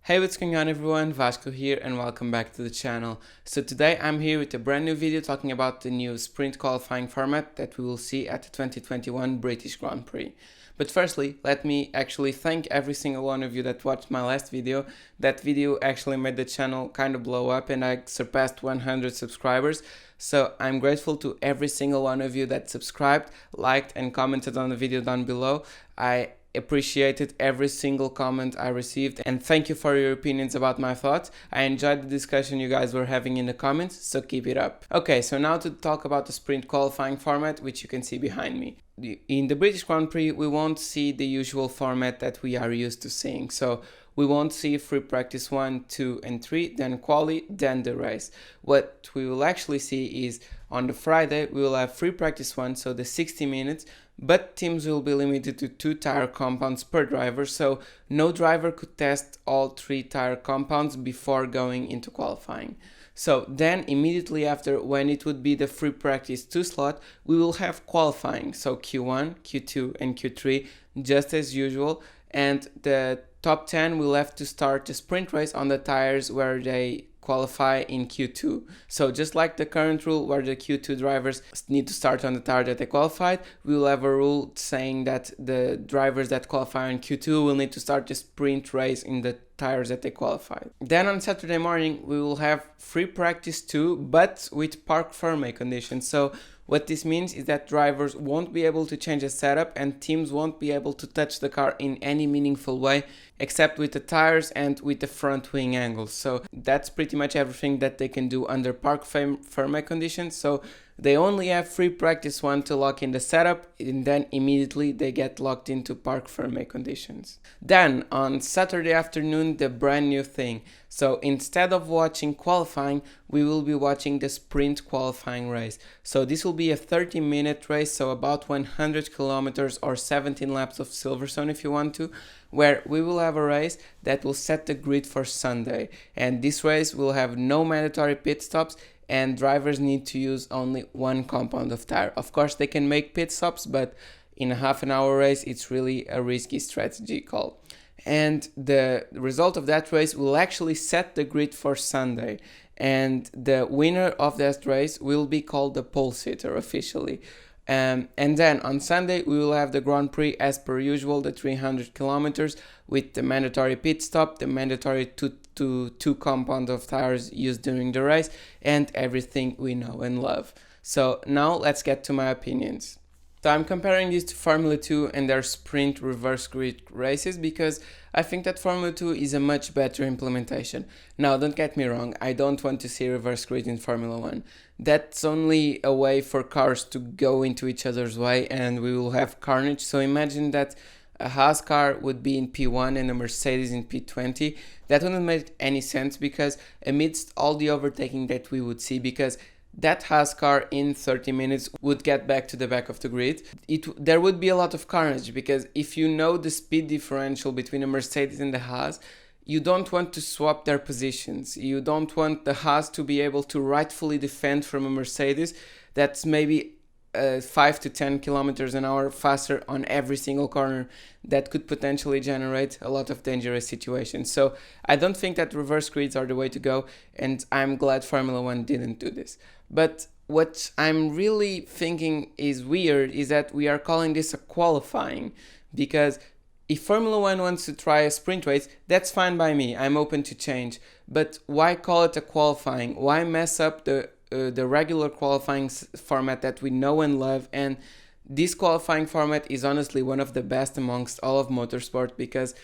Hey, what's going on everyone, Vasco here and welcome back to the channel. So today I'm here with a brand new video talking about the new sprint qualifying format that we will see at the 2021 British Grand Prix. But firstly, let me actually thank every single one of you that watched my last video. That video actually made the channel kind of blow up and I surpassed 100 subscribers. So I'm grateful to every single one of you that subscribed, liked and commented on the video down below. I appreciated every single comment I received and thank you for your opinions about my thoughts. I enjoyed the discussion you guys were having in the comments, so keep it up. Okay, so now to talk about the sprint qualifying format, which you can see behind me. In the British Grand Prix, we won't see the usual format that we are used to seeing. So we won't see free practice 1, 2 and 3, then quali, then the race. What we will actually see is on the Friday, we will have free practice 1, so the 60 minutes, but teams will be limited to 2 tire compounds per driver, so no driver could test all 3 tire compounds before going into qualifying. So then immediately after, when it would be the free practice 2 slot, we will have qualifying, so Q1, Q2 and Q3 just as usual, and the top 10 will have to start the sprint race on the tires where they qualify in Q2. So just like the current rule where the Q2 drivers need to start on the tire that they qualified, we will have a rule saying that the drivers that qualify in Q2 will need to start the sprint race in the tires that they qualified. Then on Saturday morning we will have free practice 2 but with parc fermé conditions. So what this means is that drivers won't be able to change the setup and teams won't be able to touch the car in any meaningful way except with the tires and with the front wing angles. So that's pretty much everything that they can do under parc fermé conditions. So they only have free practice 1 to lock in the setup and then immediately they get locked into parc fermé conditions. Then on Saturday afternoon, the brand new thing. So instead of watching qualifying, we will be watching the sprint qualifying race. So this will be a 30-minute race, so about 100 kilometers or 17 laps of Silverstone if you want to, where we will have a race that will set the grid for Sunday. And this race will have no mandatory pit stops and drivers need to use only 1 compound of tire. Of course they can make pit stops, but in a half an hour race it's really a risky strategy call. And the result of that race will actually set the grid for Sunday. And the winner of that race will be called the pole sitter officially. And then on Sunday we will have the Grand Prix as per usual, the 300 kilometers with the mandatory pit stop, the mandatory two compound of tires used during the race, and everything we know and love. So now let's get to my opinions. So I'm comparing this to Formula 2 and their sprint reverse grid races because I think that Formula 2 is a much better implementation. Now don't get me wrong, I don't want to see reverse grid in Formula 1. That's only a way for cars to go into each other's way and we will have carnage. So imagine that a Haas car would be in P1 and a Mercedes in P20. That wouldn't make any sense because amidst all the overtaking that we would see, because that Haas car in 30 minutes would get back to the back of the grid. There would be a lot of carnage because if you know the speed differential between a Mercedes and the Haas, you don't want to swap their positions. You don't want the Haas to be able to rightfully defend from a Mercedes that's maybe 5 to 10 kilometers an hour faster on every single corner. That could potentially generate a lot of dangerous situations. So I don't think that reverse grids are the way to go, and I'm glad Formula 1 didn't do this. But what I'm really thinking is weird is that we are calling this a qualifying, because if Formula 1 wants to try a sprint race, that's fine by me, I'm open to change. But why call it a qualifying? Why mess up the regular qualifying format that we know and love? And this qualifying format is honestly one of the best amongst all of motorsport, because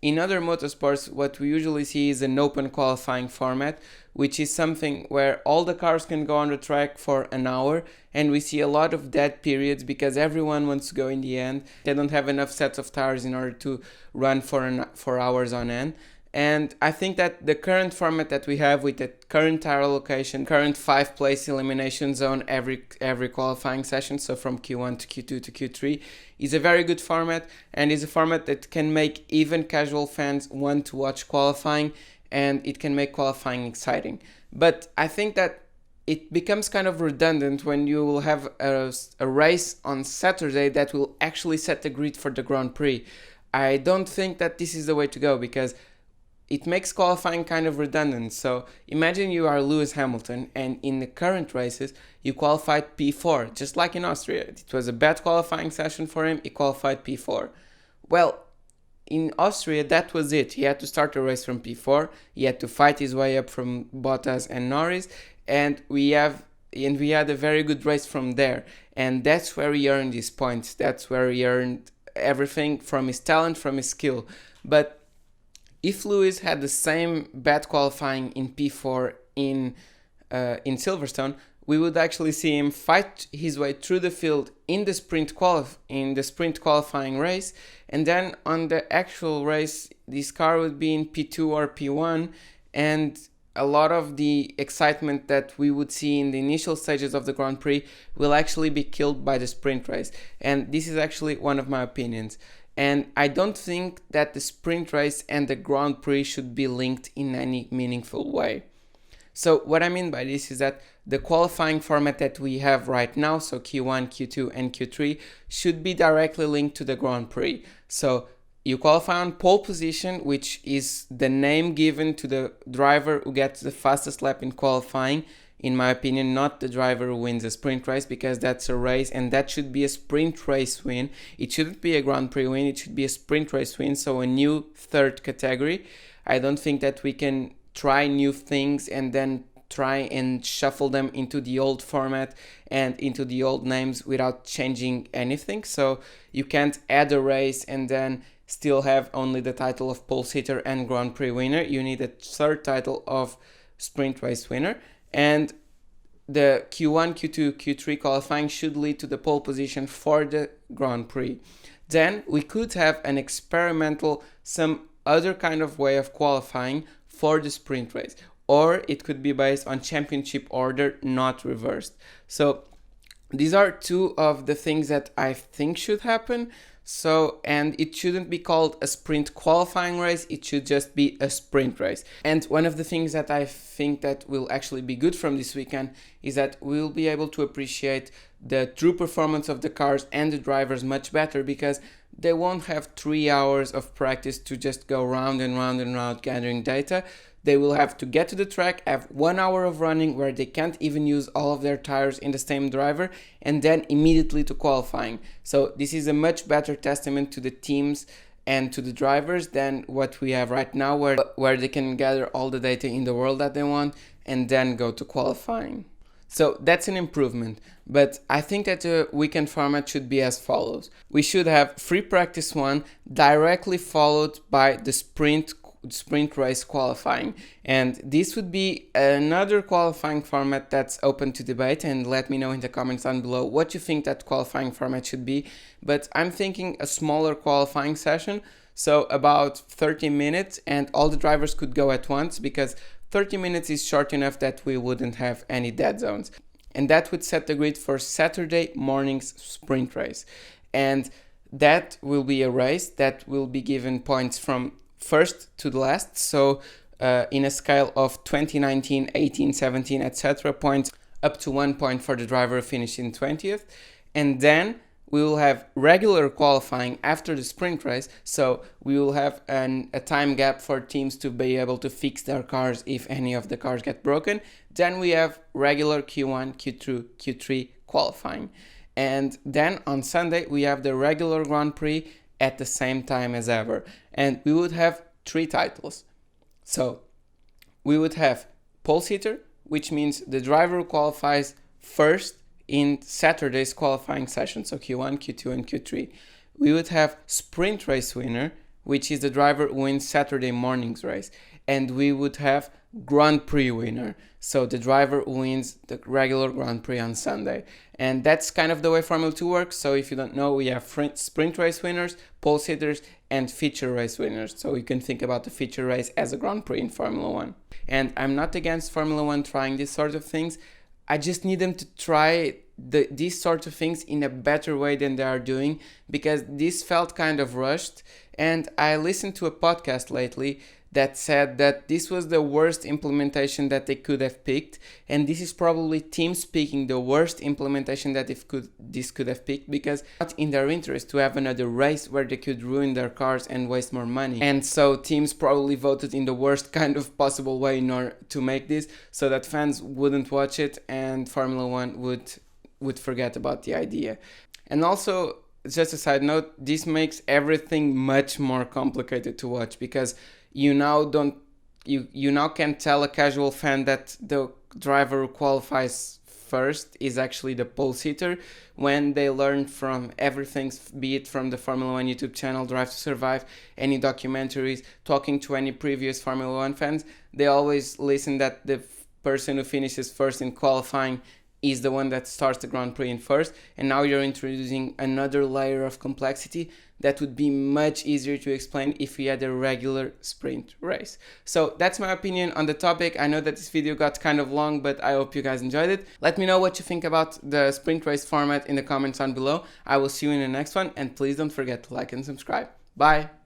in other motorsports what we usually see is an open qualifying format, which is something where all the cars can go on the track for an hour and we see a lot of dead periods because everyone wants to go in the end. They don't have enough sets of tires in order to run for hours on end. And I think that the current format that we have with the current tire allocation, current 5-place elimination zone every qualifying session, so from Q1 to Q2 to Q3, is a very good format and is a format that can make even casual fans want to watch qualifying, and it can make qualifying exciting. But I think that it becomes kind of redundant when you will have a race on Saturday that will actually set the grid for the Grand Prix. I don't think that this is the way to go, because it makes qualifying kind of redundant. So imagine you are Lewis Hamilton and in the current races you qualified P4, just like in Austria. It was a bad qualifying session for him, he qualified P4. Well, in Austria that was it. He had to start the race from P4, he had to fight his way up from Bottas and Norris, and we had a very good race from there. And that's where he earned his points, that's where he earned everything from his talent, from his skill. But if Lewis had the same bad qualifying in P4 in Silverstone, we would actually see him fight his way through the field in the sprint qualifying race, and then on the actual race, this car would be in P2 or P1, and a lot of the excitement that we would see in the initial stages of the Grand Prix will actually be killed by the sprint race. And this is actually one of my opinions. And I don't think that the sprint race and the Grand Prix should be linked in any meaningful way. So what I mean by this is that the qualifying format that we have right now, so Q1, Q2 and Q3, should be directly linked to the Grand Prix. So you qualify on pole position, which is the name given to the driver who gets the fastest lap in qualifying. In my opinion, not the driver who wins a sprint race, because that's a race and that should be a sprint race win. It shouldn't be a Grand Prix win, it should be a sprint race win, so a new third category. I don't think that we can try new things and then try and shuffle them into the old format and into the old names without changing anything. So you can't add a race and then still have only the title of pole sitter and Grand Prix winner. You need a third title of sprint race winner. And the Q1, Q2, Q3 qualifying should lead to the pole position for the Grand Prix. Then we could have an experimental, some other kind of way of qualifying for the sprint race. Or it could be based on championship order, not reversed. So these are two of the things that I think should happen. So, and it shouldn't be called a sprint qualifying race, it should just be a sprint race. And one of the things that I think that will actually be good from this weekend is that we'll be able to appreciate the true performance of the cars and the drivers much better, because they won't have 3 hours of practice to just go round and round and round gathering data. They will have to get to the track, have 1 hour of running where they can't even use all of their tires in the same driver, and then immediately to qualifying. So this is a much better testament to the teams and to the drivers than what we have right now, where they can gather all the data in the world that they want and then go to qualifying. So that's an improvement, but I think that the weekend format should be as follows. We should have free practice 1 directly followed by the sprint race qualifying, and this would be another qualifying format that's open to debate, and let me know in the comments down below what you think that qualifying format should be. But I'm thinking a smaller qualifying session, so about 30 minutes, and all the drivers could go at once, because 30 minutes is short enough that we wouldn't have any dead zones. And that would set the grid for Saturday morning's sprint race, and that will be a race that will be given points from first to the last, so in a scale of 2019, 18, 17, etc. points, up to 1 point for the driver finishing 20th. And then we will have regular qualifying after the sprint race, so we will have a time gap for teams to be able to fix their cars if any of the cars get broken. Then we have regular Q1, Q2, Q3 qualifying. And then on Sunday we have the regular Grand Prix at the same time as ever, and we would have 3 titles. So we would have pole sitter, which means the driver who qualifies first in Saturday's qualifying session, so Q1, Q2 and Q3. We would have sprint race winner, which is the driver who wins Saturday morning's race, and we would have Grand Prix winner, so the driver who wins the regular Grand Prix on Sunday. And that's kind of the way Formula 2 works. So if you don't know, we have sprint race winners, pole sitters and feature race winners. So you can think about the feature race as a Grand Prix in Formula 1. And I'm not against Formula 1 trying these sort of things. I just need them to try these sorts of things in a better way than they are doing, because this felt kind of rushed. And I listened to a podcast lately that said that this was the worst implementation that they could have picked, and this is probably teams picking the worst implementation that this could have picked, because it's not in their interest to have another race where they could ruin their cars and waste more money. And so teams probably voted in the worst kind of possible way in order to make this, so that fans wouldn't watch it and Formula One would forget about the idea. And also, just a side note, this makes everything much more complicated to watch, because you now can't tell a casual fan that the driver who qualifies first is actually the pole sitter, when they learn from everything, be it from the Formula One YouTube channel, Drive to Survive, any documentaries, talking to any previous Formula One fans. They always listen that the person who finishes first in qualifying is the one that starts the Grand Prix in first, and now you're introducing another layer of complexity that would be much easier to explain if we had a regular sprint race. So that's my opinion on the topic. I know that this video got kind of long, but I hope you guys enjoyed it. Let me know what you think about the sprint race format in the comments down below. I will see you in the next one, and please don't forget to like and subscribe. Bye!